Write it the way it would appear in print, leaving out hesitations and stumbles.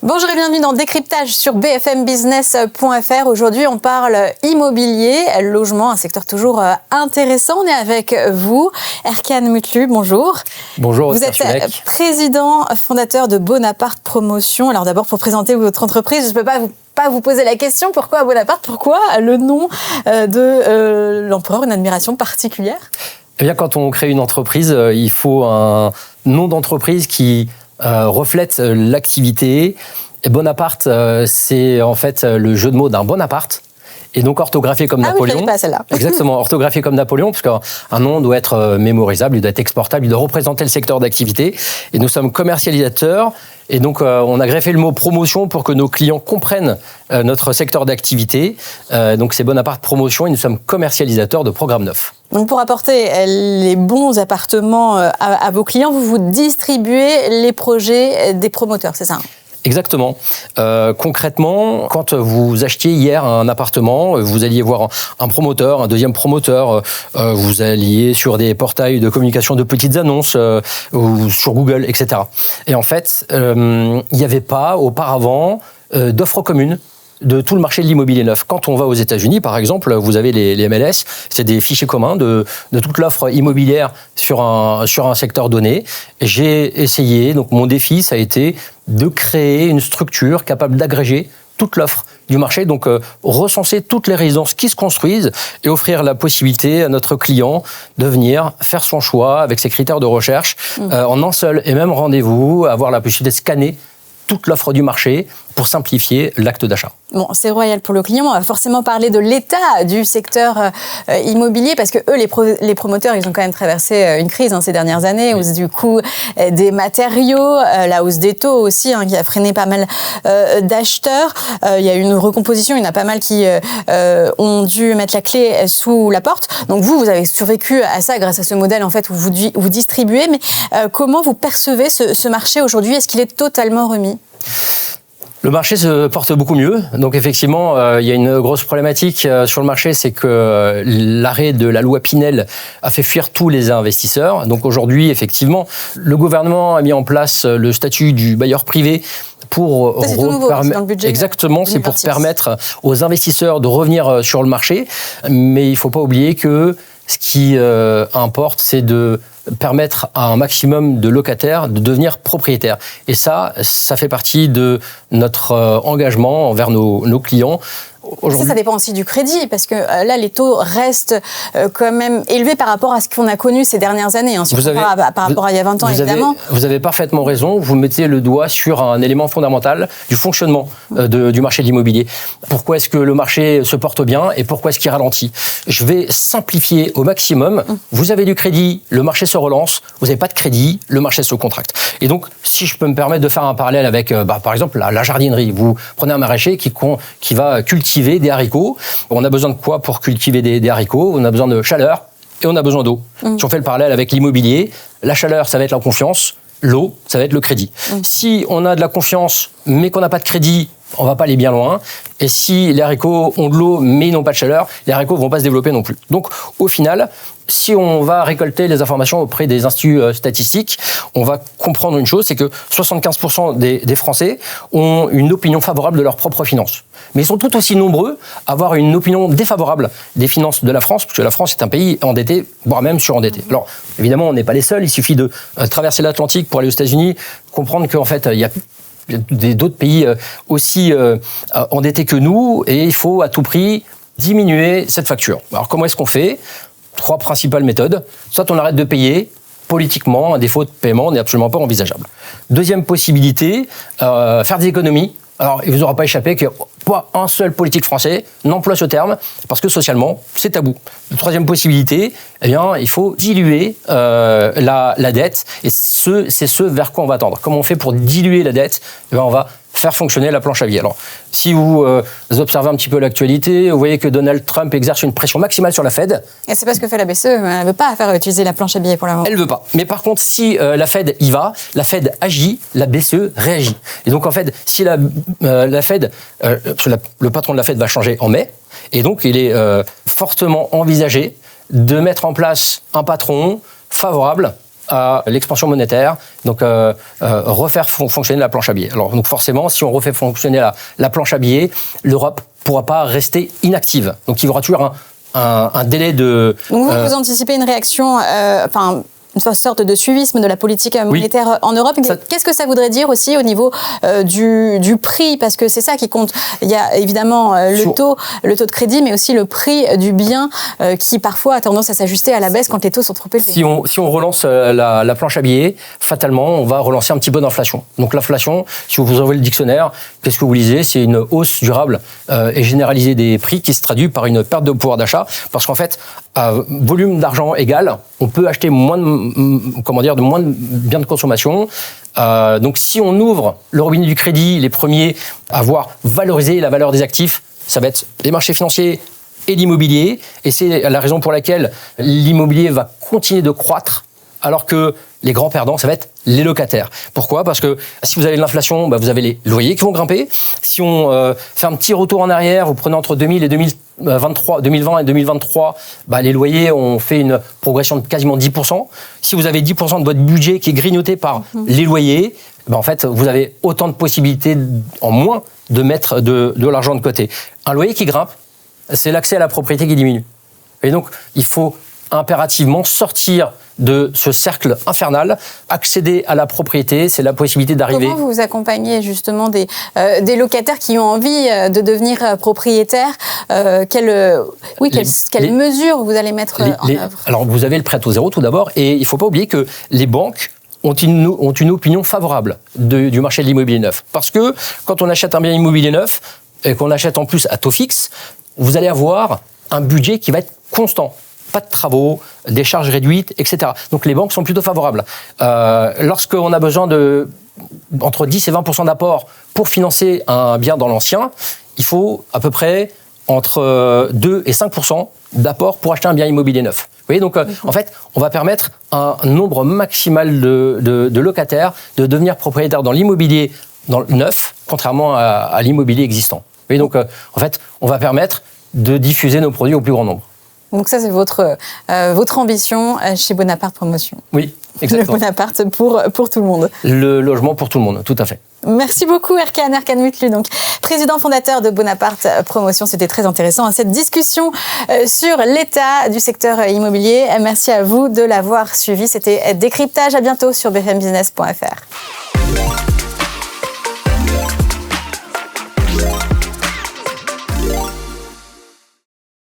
Bonjour et bienvenue dans Décryptage sur bfmbusiness.fr. Aujourd'hui, on parle immobilier, logement, un secteur toujours intéressant. On est avec vous, Erkan Mutlu, bonjour. Bonjour. Vous êtes président fondateur de Bonaparte Promotion. Alors d'abord, pour présenter votre entreprise, je ne peux pas vous poser la question, pourquoi Bonaparte? Pourquoi le nom de l'empereur, une admiration particulière? Eh bien, quand on crée une entreprise, il faut un nom d'entreprise qui reflète l'activité. Et Bonaparte, c'est en fait le jeu de mots d'un Bonaparte. Et donc orthographié comme Napoléon. Oui, je pas celle-là. Exactement, orthographié comme Napoléon, parce qu'un nom doit être mémorisable, il doit être exportable, il doit représenter le secteur d'activité. Et nous sommes commercialisateurs. Et donc, on a greffé le mot promotion pour que nos clients comprennent notre secteur d'activité. Donc, c'est Bonaparte Promotion et nous sommes commercialisateurs de programmes neufs. Donc, pour apporter les bons appartements à vos clients, vous distribuez les projets des promoteurs, c'est ça ? Exactement. Concrètement, quand vous achetiez hier un appartement, vous alliez voir un promoteur, un deuxième promoteur, vous alliez sur des portails de communication de petites annonces, ou sur Google, etc. Et en fait, il n'y avait pas auparavant d'offres communes de tout le marché de l'immobilier neuf. Quand on va aux États-Unis, par exemple, vous avez les MLS, c'est des fichiers communs de toute l'offre immobilière sur un secteur donné. J'ai essayé, donc mon défi, ça a été de créer une structure capable d'agréger toute l'offre du marché, donc recenser toutes les résidences qui se construisent et offrir la possibilité à notre client de venir faire son choix avec ses critères de recherche en un seul et même rendez-vous, avoir la possibilité de scanner toute l'offre du marché pour simplifier l'acte d'achat. Bon, c'est royal pour le client. On va forcément parler de l'état du secteur immobilier parce que eux, les promoteurs, ils ont quand même traversé une crise ces dernières années, hausse du coût des matériaux, la hausse des taux aussi, qui a freiné pas mal d'acheteurs. Il y a eu une recomposition, il y en a pas mal qui ont dû mettre la clé sous la porte. Donc vous avez survécu à ça grâce à ce modèle en fait où vous distribuez. Mais comment vous percevez ce marché aujourd'hui? Est-ce qu'il est totalement remis? Le marché se porte beaucoup mieux. Donc effectivement, il y a une grosse problématique sur le marché, c'est que l'arrêt de la loi Pinel a fait fuir tous les investisseurs. Donc aujourd'hui, effectivement, le gouvernement a mis en place le statut du bailleur privé pour ça, c'est tout nouveau, c'est dans le budget. Exactement, c'est pour permettre aux investisseurs de revenir sur le marché. Mais il ne faut pas oublier que ce qui importe, c'est de permettre à un maximum de locataires de devenir propriétaires. Et ça fait partie de notre engagement envers nos clients. Ça dépend aussi du crédit, parce que là, les taux restent quand même élevés par rapport à ce qu'on a connu ces dernières années, par rapport à il y a 20 ans, évidemment. Vous avez parfaitement raison. Vous mettez le doigt sur un élément fondamental du fonctionnement du marché de l'immobilier. Pourquoi est-ce que le marché se porte bien et pourquoi est-ce qu'il ralentit? Je vais simplifier au maximum. Vous avez du crédit, le marché se relance. Vous n'avez pas de crédit, le marché se contracte. Et donc, si je peux me permettre de faire un parallèle avec, par exemple, la jardinerie. Vous prenez un maraîcher qui va cultiver des haricots. On a besoin de quoi pour cultiver des haricots? On a besoin de chaleur et on a besoin d'eau. Si on fait le parallèle avec l'immobilier, la chaleur, ça va être la confiance, l'eau, ça va être le crédit. Si on a de la confiance, mais qu'on n'a pas de crédit, on ne va pas aller bien loin. Et si les haricots ont de l'eau, mais ils n'ont pas de chaleur, les haricots ne vont pas se développer non plus. Donc, au final, si on va récolter les informations auprès des instituts statistiques, on va comprendre une chose, c'est que 75% des Français ont une opinion favorable de leurs propres finances. Mais ils sont tout aussi nombreux à avoir une opinion défavorable des finances de la France, parce que la France est un pays endetté, voire même surendetté. Alors, évidemment, on n'est pas les seuls. Il suffit de traverser l'Atlantique pour aller aux États-Unis, comprendre qu'en fait, il y a d'autres pays aussi endettés que nous, et il faut à tout prix diminuer cette facture. Alors comment est-ce qu'on fait? 3 principales méthodes. Soit on arrête de payer, politiquement, un défaut de paiement n'est absolument pas envisageable. Deuxième possibilité, faire des économies. Alors, il ne vous aura pas échappé que pas un seul politique français n'emploie ce terme, parce que socialement, c'est tabou. La troisième possibilité, eh bien, il faut diluer la dette, et c'est ce vers quoi on va tendre. Comment on fait pour diluer la dette? Eh bien, on va faire fonctionner la planche à billets. Alors, si vous observez un petit peu l'actualité, vous voyez que Donald Trump exerce une pression maximale sur la Fed. Et c'est pas ce que fait la BCE. Elle ne veut pas faire utiliser la planche à billets pour la moment. Elle ne veut pas. Mais par contre, si la Fed y va, la Fed agit, la BCE réagit. Et donc, en fait, si la Fed, le patron de la Fed va changer en mai, et donc il est fortement envisagé de mettre en place un patron favorable à l'expansion monétaire, donc refaire fonctionner la planche à billets. Alors donc forcément, si on refait fonctionner la planche à billets, l'Europe pourra pas rester inactive. Donc il y aura toujours un délai de... Donc vous anticipez une réaction, une sorte de suivisme de la politique monétaire en Europe. Qu'est-ce que ça voudrait dire aussi au niveau du prix? Parce que c'est ça qui compte. Il y a évidemment le taux de crédit, mais aussi le prix du bien qui parfois a tendance à s'ajuster à la baisse quand les taux sont trop élevés. Si on relance la planche à billets, fatalement, on va relancer un petit peu d'inflation. Donc l'inflation, si vous ouvrez le dictionnaire, qu'est-ce que vous lisez? C'est une hausse durable et généralisée des prix qui se traduit par une perte de pouvoir d'achat. Parce qu'en fait, à volume d'argent égal, on peut acheter moins de biens de consommation. Donc si on ouvre le robinet du crédit, les premiers à voir valoriser la valeur des actifs, ça va être les marchés financiers et l'immobilier. Et c'est la raison pour laquelle l'immobilier va continuer de croître, alors que les grands perdants, ça va être les locataires. Pourquoi? Parce que si vous avez de l'inflation, vous avez les loyers qui vont grimper. Si on fait un petit retour en arrière, vous prenez entre 2000 et 2020 et 2023, les loyers ont fait une progression de quasiment 10%. Si vous avez 10% de votre budget qui est grignoté par les loyers, en fait, vous avez autant de possibilités en moins de mettre de l'argent de côté. Un loyer qui grimpe, c'est l'accès à la propriété qui diminue. Et donc, il faut impérativement sortir de ce cercle infernal, accéder à la propriété, c'est la possibilité d'arriver... Comment vous accompagnez justement des locataires qui ont envie de devenir propriétaires? Quelles mesures vous allez mettre en œuvre? Alors, vous avez le prêt à taux zéro tout d'abord, et il ne faut pas oublier que les banques ont une opinion favorable du marché de l'immobilier neuf. Parce que quand on achète un bien immobilier neuf, et qu'on achète en plus à taux fixe, vous allez avoir un budget qui va être constant. Pas de travaux, des charges réduites, etc. Donc les banques sont plutôt favorables. Lorsqu'on a besoin entre 10 et 20% d'apport pour financer un bien dans l'ancien, il faut à peu près entre 2 et 5% d'apport pour acheter un bien immobilier neuf. Vous voyez, donc en fait, on va permettre un nombre maximal de locataires de devenir propriétaires dans l'immobilier neuf, contrairement à l'immobilier existant. Vous voyez, donc en fait, on va permettre de diffuser nos produits au plus grand nombre. Donc ça, c'est votre ambition chez Bonaparte Promotion. Oui, exactement. Le Bonaparte pour tout le monde. Le logement pour tout le monde, tout à fait. Merci beaucoup Erkan Mutlu, donc président fondateur de Bonaparte Promotion. C'était très intéressant cette discussion sur l'état du secteur immobilier. Merci à vous de l'avoir suivi. C'était Décryptage. À bientôt sur bfmbusiness.fr.